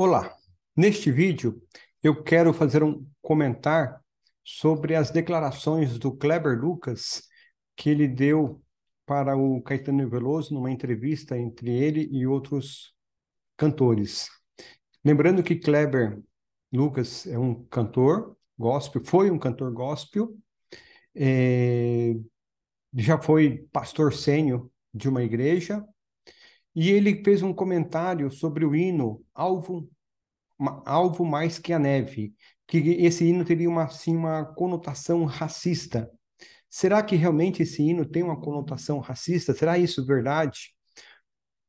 Olá, neste vídeo eu quero fazer um comentário sobre as declarações do Kleber Lucas que ele deu para o Caetano Veloso numa entrevista entre ele e outros cantores. Lembrando que Kleber Lucas é um cantor gospel, foi um cantor gospel, eh, já foi pastor sênior de uma igreja, e ele fez um comentário sobre o hino Alvo Mais que a Neve, que esse hino teria uma conotação racista. Será que realmente esse hino tem uma conotação racista? Será isso verdade?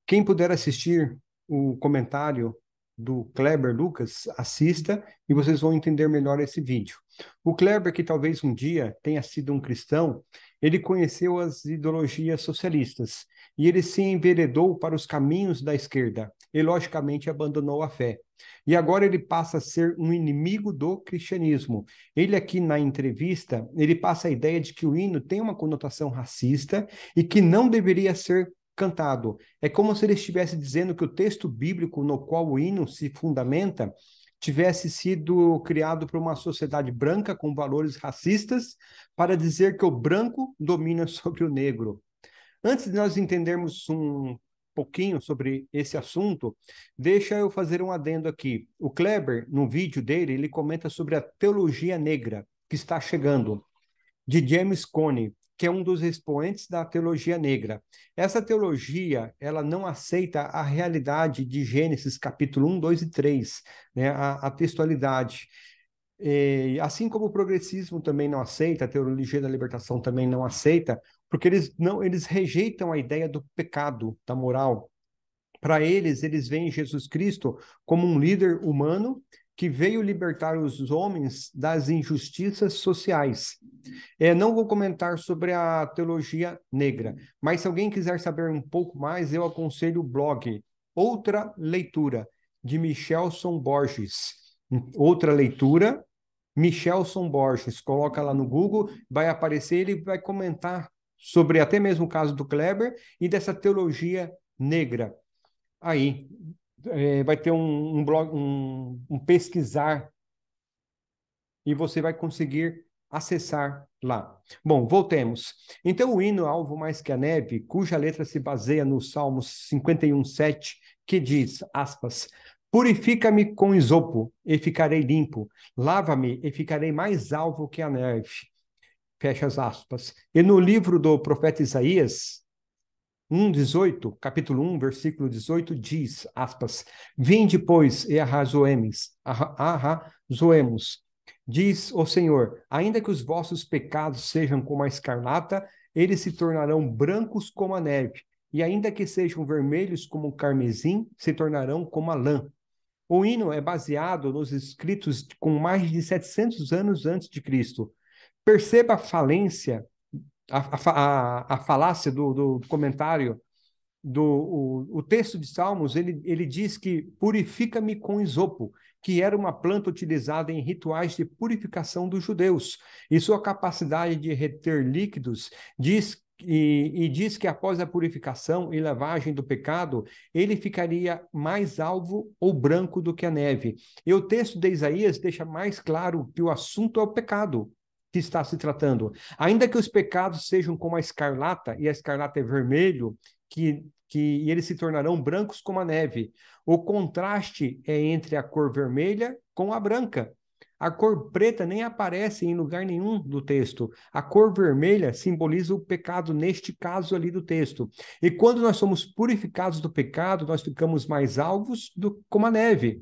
Quem puder assistir o comentário do Kleber Lucas, assista e vocês vão entender melhor esse vídeo. O Kleber, que talvez um dia tenha sido um cristão, ele conheceu as ideologias socialistas e ele se enveredou para os caminhos da esquerda e, logicamente, abandonou a fé. E agora ele passa a ser um inimigo do cristianismo. Ele aqui na entrevista, ele passa a ideia de que o hino tem uma conotação racista e que não deveria ser cantado. É como se ele estivesse dizendo que o texto bíblico no qual o hino se fundamenta tivesse sido criado por uma sociedade branca com valores racistas para dizer que o branco domina sobre o negro. Antes de nós entendermos um pouquinho sobre esse assunto, deixa eu fazer um adendo aqui. O Kleber, no vídeo dele, ele comenta sobre a teologia negra que está chegando de James Cone, que é um dos expoentes da teologia negra. Essa teologia, ela não aceita a realidade de Gênesis capítulo 1, 2 e 3, né? A textualidade. Assim como o progressismo também não aceita, a teologia da libertação também não aceita, porque eles rejeitam a ideia do pecado, da moral. Para eles, eles veem Jesus Cristo como um líder humano que veio libertar os homens das injustiças sociais. Não vou comentar sobre a teologia negra, mas se alguém quiser saber um pouco mais, eu aconselho o blog Outra Leitura, de Michelson Borges. Outra Leitura, Michelson Borges. Coloca lá no Google, vai aparecer, ele vai comentar sobre até mesmo o caso do Kleber e dessa teologia negra. Aí, vai ter um blog, um pesquisar e você vai conseguir acessar lá. Bom, voltemos. Então, o hino Alvo Mais que a Neve, cuja letra se baseia no Salmos 51:7, que diz, aspas, purifica-me com isopo e ficarei limpo, lava-me e ficarei mais alvo que a neve. Fecha as aspas. E no livro do profeta Isaías, 1:18, capítulo 1, versículo 18, diz, aspas, vinde, pois, e arrazoemos. Diz o Senhor, ainda que os vossos pecados sejam como a escarlata, eles se tornarão brancos como a neve, e ainda que sejam vermelhos como o carmesim, se tornarão como a lã. O hino é baseado nos escritos com mais de 700 anos antes de Cristo. Perceba a falência, a falácia do comentário o texto de Salmos, ele diz que purifica-me com isopo, que era uma planta utilizada em rituais de purificação dos judeus. E sua capacidade de reter líquidos diz que após a purificação e lavagem do pecado, ele ficaria mais alvo ou branco do que a neve. E o texto de Isaías deixa mais claro que o assunto é o pecado que está se tratando. Ainda que os pecados sejam como a escarlata, e a escarlata é vermelho, e eles se tornarão brancos como a neve. O contraste é entre a cor vermelha com a branca. A cor preta nem aparece em lugar nenhum do texto. A cor vermelha simboliza o pecado, neste caso ali do texto. E quando nós somos purificados do pecado, nós ficamos mais alvos como a neve.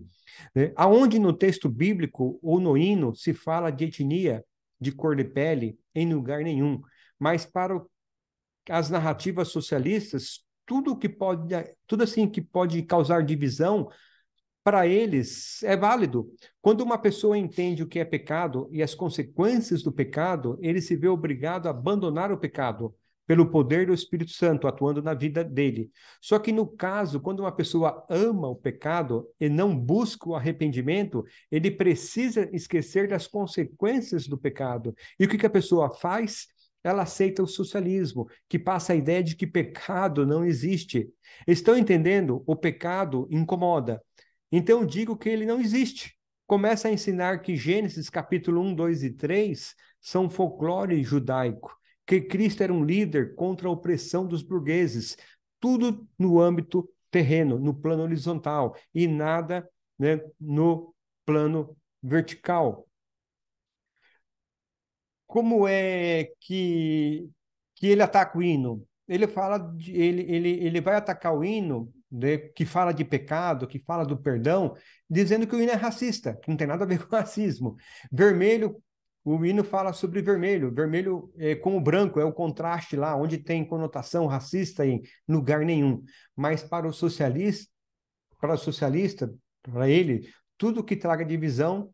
Aonde no texto bíblico ou no hino se fala de etnia, de cor de pele, em lugar nenhum. Mas para as narrativas socialistas, tudo assim que pode causar divisão, para eles é válido. Quando uma pessoa entende o que é pecado e as consequências do pecado, ele se vê obrigado a abandonar o pecado pelo poder do Espírito Santo atuando na vida dele. Só que no caso, quando uma pessoa ama o pecado e não busca o arrependimento, ele precisa esquecer das consequências do pecado. E o que a pessoa faz? Ela aceita o socialismo, que passa a ideia de que pecado não existe. Estão entendendo? O pecado incomoda. Então eu digo que ele não existe. Começa a ensinar que Gênesis capítulo 1, 2 e 3 são folclore judaico, que Cristo era um líder contra a opressão dos burgueses, tudo no âmbito terreno, no plano horizontal, e nada, né, no plano vertical. Como é que ele ataca o hino? Ele vai atacar o hino, né, que fala de pecado, que fala do perdão, dizendo que o hino é racista, que não tem nada a ver com racismo. Vermelho, o hino fala sobre vermelho. Vermelho é com o branco, é o contraste lá, onde tem conotação racista em lugar nenhum. Mas para o socialista, para ele, tudo que traga divisão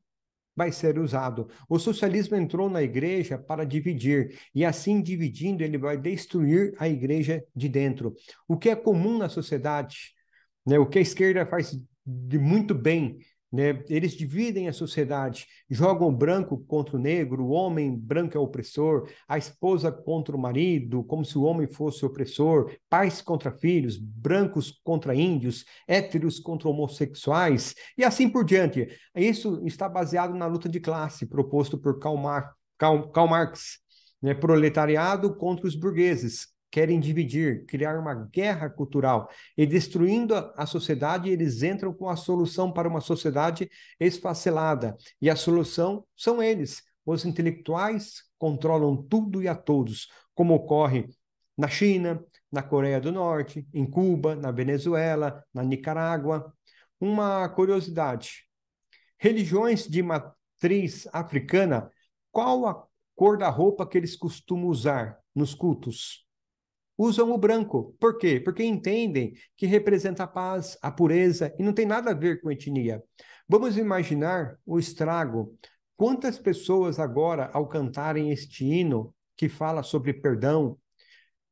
vai ser usado. O socialismo entrou na igreja para dividir, e assim dividindo, ele vai destruir a igreja de dentro. O que é comum na sociedade, né? O que a esquerda faz de muito bem, né? Eles dividem a sociedade, jogam o branco contra o negro, o homem branco é o opressor, a esposa contra o marido, como se o homem fosse o opressor, pais contra filhos, brancos contra índios, héteros contra homossexuais, e assim por diante. Isso está baseado na luta de classe proposto por Karl Marx, né? Proletariado contra os burgueses. Querem dividir, criar uma guerra cultural. E destruindo a sociedade, eles entram com a solução para uma sociedade esfacelada. E a solução são eles. Os intelectuais controlam tudo e a todos, como ocorre na China, na Coreia do Norte, em Cuba, na Venezuela, na Nicarágua. Uma curiosidade: religiões de matriz africana, qual a cor da roupa que eles costumam usar nos cultos? Usam o branco. Por quê? Porque entendem que representa a paz, a pureza e não tem nada a ver com etnia. Vamos imaginar o estrago. Quantas pessoas agora, ao cantarem este hino que fala sobre perdão,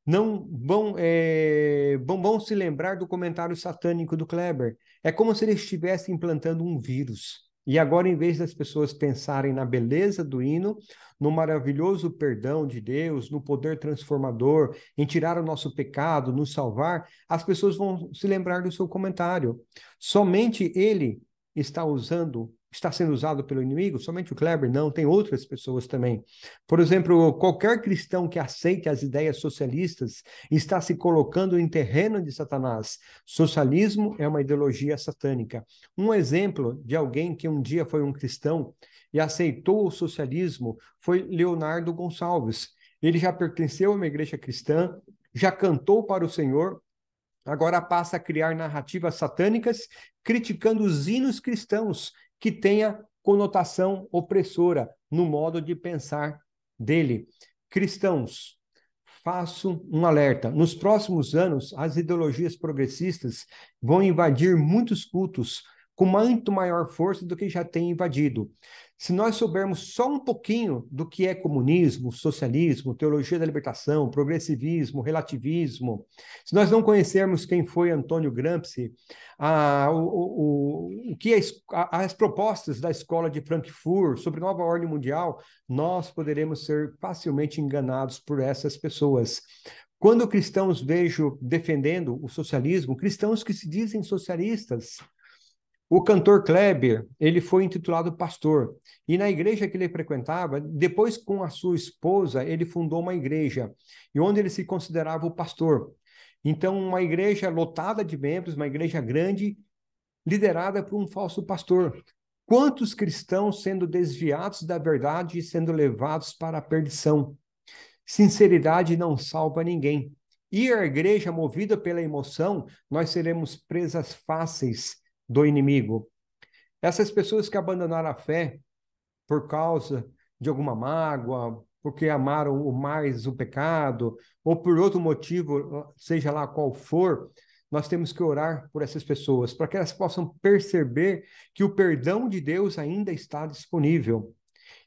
não vão se lembrar do comentário satânico do Kleber. É como se ele estivesse implantando um vírus. E agora, em vez das pessoas pensarem na beleza do hino, no maravilhoso perdão de Deus, no poder transformador, em tirar o nosso pecado, nos salvar, as pessoas vão se lembrar do seu comentário. Somente ele está sendo usado pelo inimigo, somente o Kleber, não, tem outras pessoas também. Por exemplo, qualquer cristão que aceite as ideias socialistas está se colocando em terreno de Satanás. Socialismo é uma ideologia satânica. Um exemplo de alguém que um dia foi um cristão e aceitou o socialismo foi Leonardo Gonçalves. Ele já pertenceu a uma igreja cristã, já cantou para o Senhor, agora passa a criar narrativas satânicas, criticando os hinos cristãos que tenha conotação opressora no modo de pensar dele. Cristãos, faço um alerta. Nos próximos anos, as ideologias progressistas vão invadir muitos cultos com muito maior força do que já tem invadido. Se nós soubermos só um pouquinho do que é comunismo, socialismo, teologia da libertação, progressivismo, relativismo, se nós não conhecermos quem foi Antônio Gramsci, o que as propostas da escola de Frankfurt sobre nova ordem mundial, nós poderemos ser facilmente enganados por essas pessoas. Quando cristãos vejo defendendo o socialismo, cristãos que se dizem socialistas, o cantor Kleber, ele foi intitulado pastor. E na igreja que ele frequentava, depois com a sua esposa, ele fundou uma igreja, e onde ele se considerava o pastor. Então, uma igreja lotada de membros, uma igreja grande, liderada por um falso pastor. Quantos cristãos sendo desviados da verdade e sendo levados para a perdição? Sinceridade não salva ninguém. Ir à igreja movida pela emoção, nós seremos presas fáceis do inimigo. Essas pessoas que abandonaram a fé por causa de alguma mágoa, porque amaram mais o pecado, ou por outro motivo, seja lá qual for, nós temos que orar por essas pessoas, para que elas possam perceber que o perdão de Deus ainda está disponível.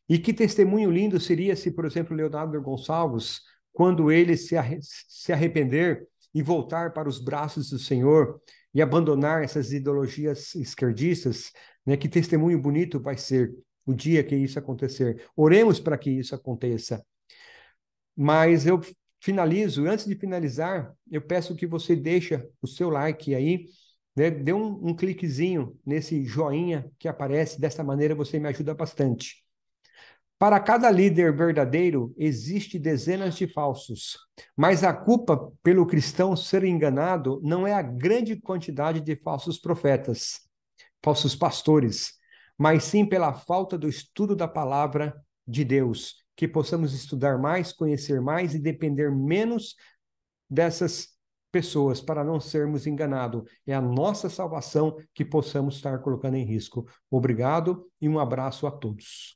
E que testemunho lindo seria se, por exemplo, Leonardo Gonçalves, quando ele se arrepender e voltar para os braços do Senhor e abandonar essas ideologias esquerdistas, né? Que testemunho bonito vai ser o dia que isso acontecer. Oremos para que isso aconteça. Mas eu finalizo, antes de finalizar, eu peço que você deixe o seu like aí Dê um cliquezinho nesse joinha que aparece, dessa maneira você me ajuda bastante. Para cada líder verdadeiro, existe dezenas de falsos, mas a culpa pelo cristão ser enganado não é a grande quantidade de falsos profetas, falsos pastores, mas sim pela falta do estudo da palavra de Deus, que possamos estudar mais, conhecer mais e depender menos dessas pessoas para não sermos enganados. É a nossa salvação que possamos estar colocando em risco. Obrigado e um abraço a todos.